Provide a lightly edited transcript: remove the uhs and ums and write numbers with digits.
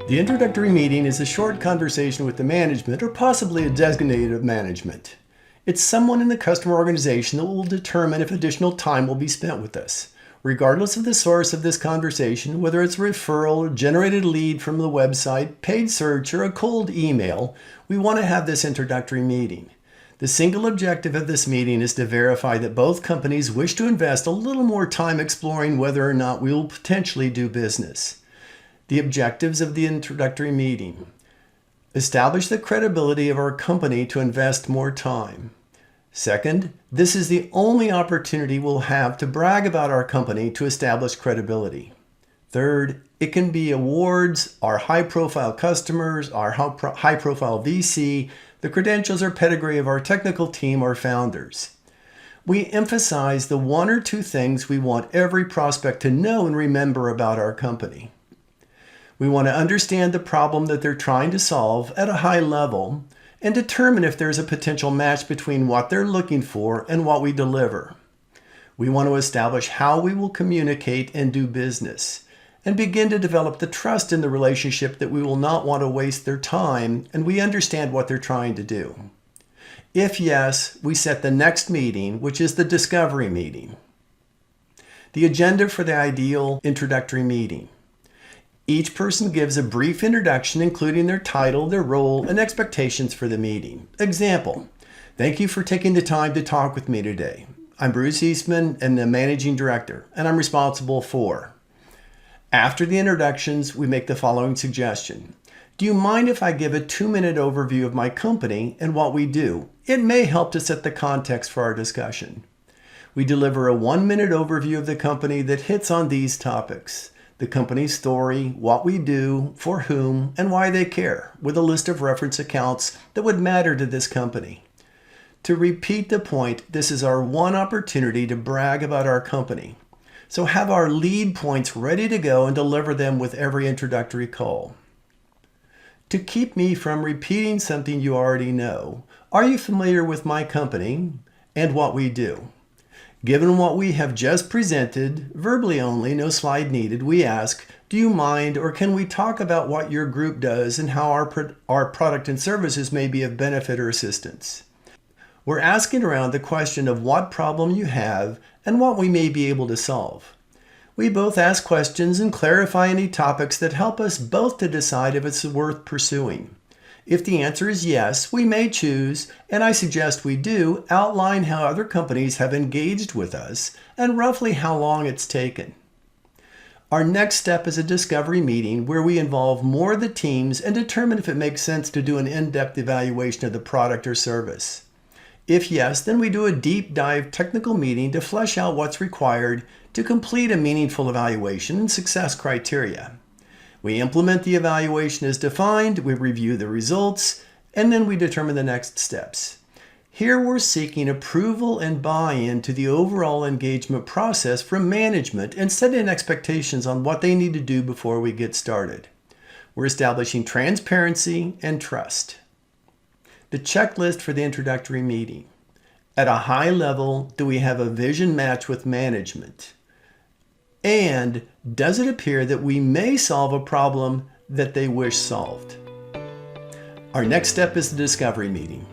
The introductory meeting is a short conversation with the management or possibly a designated of management. It's someone in the customer organization that will determine if additional time will be spent with us. Regardless of the source of this conversation, whether it's a referral, generated lead from the website, paid search, or a cold email, we want to have this introductory meeting. The single objective of this meeting is to verify that both companies wish to invest a little more time exploring whether or not we will potentially do business. The objectives of the introductory meeting: establish the credibility of our company to invest more time. Second, this is the only opportunity we'll have to brag about our company to establish credibility. Third, it can be awards, our high-profile customers, our high-profile VC, the credentials or pedigree of our technical team or founders. We emphasize the one or two things we want every prospect to know and remember about our company. We want to understand the problem that they're trying to solve at a high level and determine if there's a potential match between what they're looking for and what we deliver. We want to establish how we will communicate and do business and begin to develop the trust in the relationship that we will not want to waste their time and we understand what they're trying to do. If yes, we set the next meeting, which is the discovery meeting. The agenda for the ideal introductory meeting. Each person gives a brief introduction, including their title, their role, and expectations for the meeting. Example: thank you for taking the time to talk with me today. I'm b.Eastman and the Managing Director, and I'm responsible for. After the introductions, we make the following suggestion. Do you mind if I give a 2-minute overview of my company and what we do? It may help to set the context for our discussion. We deliver a 1-minute overview of the company that hits on these topics: the company's story, what we do, for whom, and why they care, with a list of reference accounts that would matter to this company. To repeat the point, this is our one opportunity to brag about our company. So have our lead points ready to go and deliver them with every introductory call. To keep me from repeating something you already know, are you familiar with my company and what we do? Given what we have just presented, verbally only, no slide needed, we ask, do you mind or can we talk about what your group does and how our product and services may be of benefit or assistance? We're asking around the question of what problem you have and what we may be able to solve. We both ask questions and clarify any topics that help us both to decide if it's worth pursuing. If the answer is yes, we may choose, and I suggest we do, outline how other companies have engaged with us and roughly how long it's taken. Our next step is a discovery meeting where we involve more of the teams and determine if it makes sense to do an in-depth evaluation of the product or service. If yes, then we do a deep dive technical meeting to flesh out what's required to complete a meaningful evaluation and success criteria. We implement the evaluation as defined, we review the results, and then we determine the next steps. Here we're seeking approval and buy-in to the overall engagement process from management and setting expectations on what they need to do before we get started. We're establishing transparency and trust. The checklist for the introductory meeting. At a high level, do we have a vision match with management? And does it appear that we may solve a problem that they wish solved? Our next step is the discovery meeting.